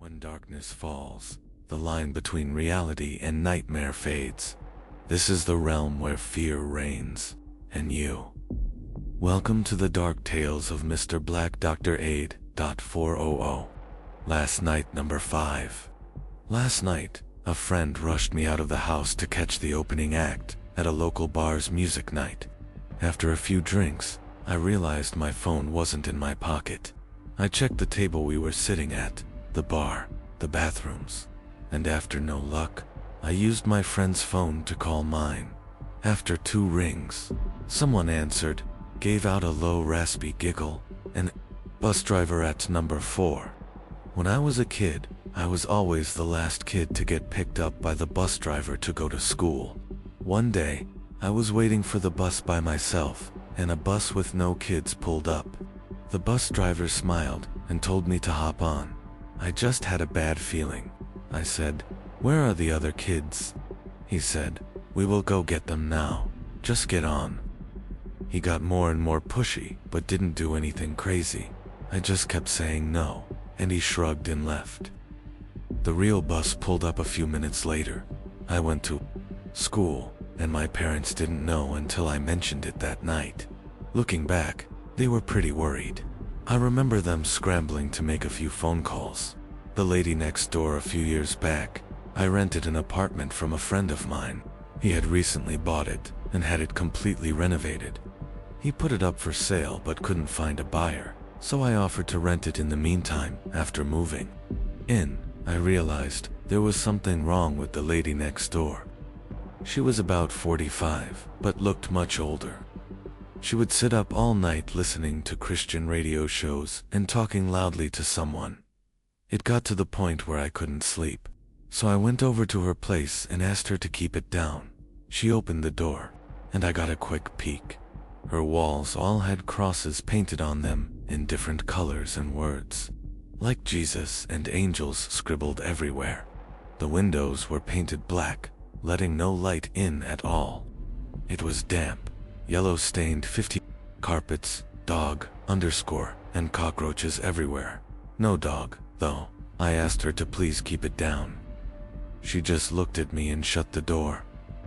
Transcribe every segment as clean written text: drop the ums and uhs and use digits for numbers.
When darkness falls, the line between reality and nightmare fades. This is the realm where fear reigns, and you. Welcome to the dark tales of Mr.BlackDread. 400. Last night, number 5. Last night, a friend rushed me out of the house to catch the opening act at a local bar's music night. After a few drinks, I realized my phone wasn't in my pocket. I checked the table we were sitting at, the bar, the bathrooms, and after no luck, I used my friend's phone to call mine. After 2 rings, someone answered, gave out a low raspy giggle, and bus driver at number 4. When I was a kid, I was always the last kid to get picked up by the bus driver to go to school. One day, I was waiting for the bus by myself, and a bus with no kids pulled up. The bus driver smiled and told me to hop on. I just had a bad feeling. I said, "Where are the other kids?" He said, "We will go get them now. Just get on." He got more and more pushy, but didn't do anything crazy. I just kept saying no, and he shrugged and left. The real bus pulled up a few minutes later. I went to school, and my parents didn't know until I mentioned it that night. Looking back, they were pretty worried. I remember them scrambling to make a few phone calls. The lady next door a few years back, I rented an apartment from a friend of mine. He had recently bought it and had it completely renovated. He put it up for sale but couldn't find a buyer, so I offered to rent it in the meantime after moving in. I realized there was something wrong with the lady next door. She was about 45, but looked much older. She would sit up all night listening to Christian radio shows and talking loudly to someone. It got to the point where I couldn't sleep, so I went over to her place and asked her to keep it down. She opened the door, and I got a quick peek. Her walls all had crosses painted on them in different colors and words, like Jesus and angels scribbled everywhere. The windows were painted black, letting no light in at all. It was damp, yellow-stained 50 carpets, dog, and cockroaches everywhere. No dog, though. I asked her to please keep it down. She just looked at me and shut the door.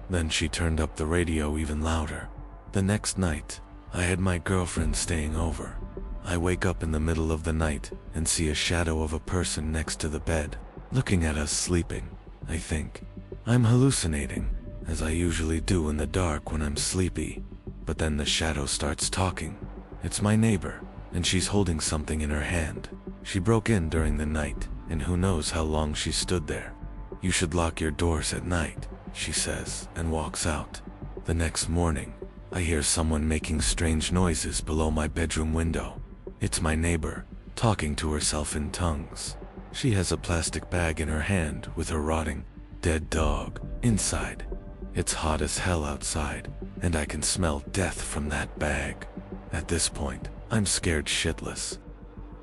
Then she turned up the radio even louder. The next night, I had my girlfriend staying over. I wake up in the middle of the night and see a shadow of a person next to the bed, looking at us sleeping. I think I'm hallucinating, as I usually do in the dark when I'm sleepy. But then the shadow starts talking. It's my neighbor, and she's holding something in her hand. She broke in during the night, and who knows how long she stood there. "You should lock your doors at night," she says, and walks out. The next morning, I hear someone making strange noises below my bedroom window. It's my neighbor, talking to herself in tongues. She has a plastic bag in her hand with a rotting, dead dog inside. It's hot as hell outside, and I can smell death from that bag. At this point, I'm scared shitless.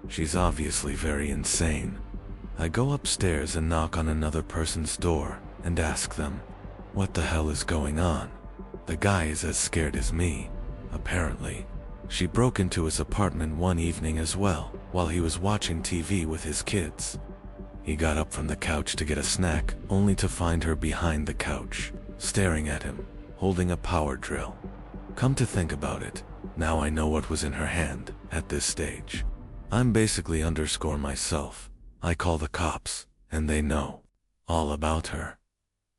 She's obviously very insane. I go upstairs and knock on another person's door and ask them, what the hell is going on? The guy is as scared as me, apparently. She broke into his apartment one evening as well, while he was watching TV with his kids. He got up from the couch to get a snack, only to find her behind the couch, staring at him, holding a power drill. Come to think about it, now I know what was in her hand at this stage. I'm basically myself. I call the cops, and they know all about her.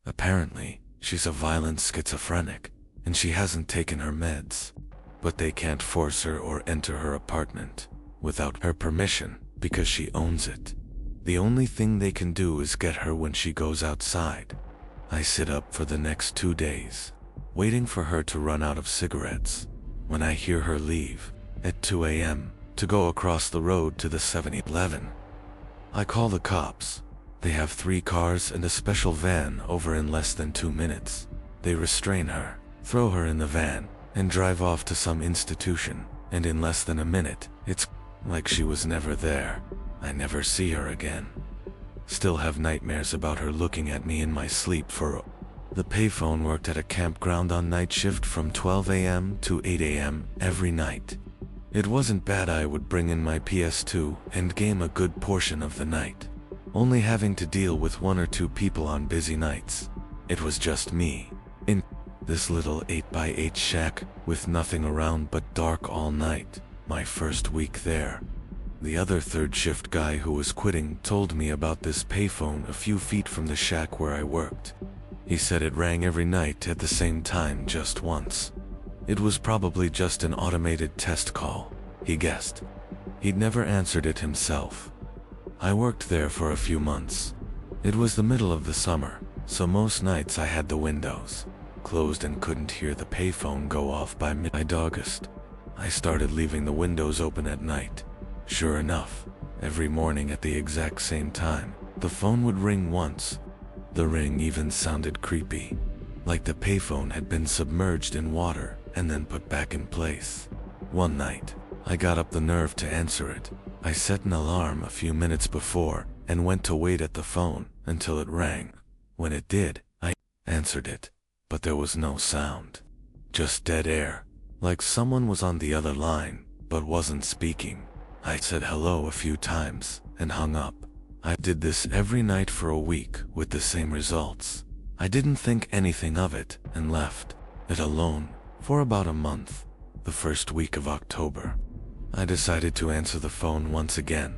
Apparently, she's a violent schizophrenic, and she hasn't taken her meds. But they can't force her or enter her apartment without her permission because she owns it. The only thing they can do is get her when she goes outside. I sit up for the next 2 days, waiting for her to run out of cigarettes. When I hear her leave at 2 a.m. to go across the road to the 7-Eleven, I call the cops. They have 3 cars and a special van over in less than 2 minutes. They restrain her, throw her in the van, and drive off to some institution, and in less than a minute, it's like she was never there. I never see her again. Still have nightmares about her looking at me in my sleep for The payphone worked at a campground on night shift from 12 a.m. to 8 a.m. every night. It wasn't bad. I would bring in my PS2 and game a good portion of the night. only having to deal with 1 or 2 people on busy nights. It was just me, in this little 8x8 shack, with nothing around but dark all night, my first week there. The other third shift guy who was quitting told me about this payphone a few feet from the shack where I worked. He said it rang every night at the same time just once. It was probably just an automated test call, he guessed. He'd never answered it himself. I worked there for a few months. It was the middle of the summer, so most nights I had the windows closed and couldn't hear the payphone go off by mid-August. I started leaving the windows open at night. Sure enough, every morning at the exact same time, the phone would ring once. The ring even sounded creepy, like the payphone had been submerged in water and then put back in place. One night, I got up the nerve to answer it. I set an alarm a few minutes before and went to wait at the phone until it rang. When it did, I answered it, but there was no sound. Just dead air, like someone was on the other line, but wasn't speaking. I said hello a few times and hung up. I did this every night for a week with the same results. I didn't think anything of it and left it alone for about a month. The first week of October, I decided to answer the phone once again.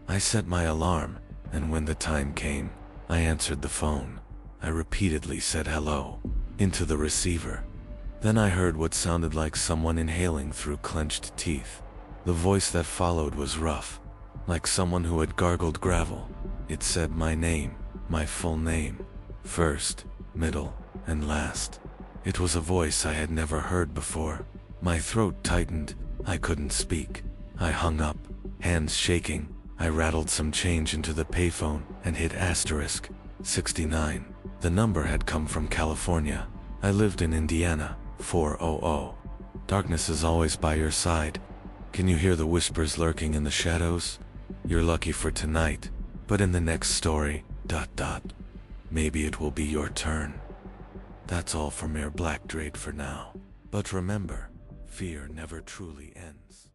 I set my alarm, and when the time came, I answered the phone. I repeatedly said hello into the receiver. Then I heard what sounded like someone inhaling through clenched teeth. The voice that followed was rough, like someone who had gargled gravel. It said my name, my full name, first, middle, and last. It was a voice I had never heard before. My throat tightened. I couldn't speak. I hung up, hands shaking. I rattled some change into the payphone and hit *69. The number had come from California. I lived in Indiana, 400. Darkness is always by your side. Can you hear the whispers lurking in the shadows? You're lucky for tonight, but in the next story, ... maybe it will be your turn. That's all from Mr.BlackDread for now. But remember, fear never truly ends.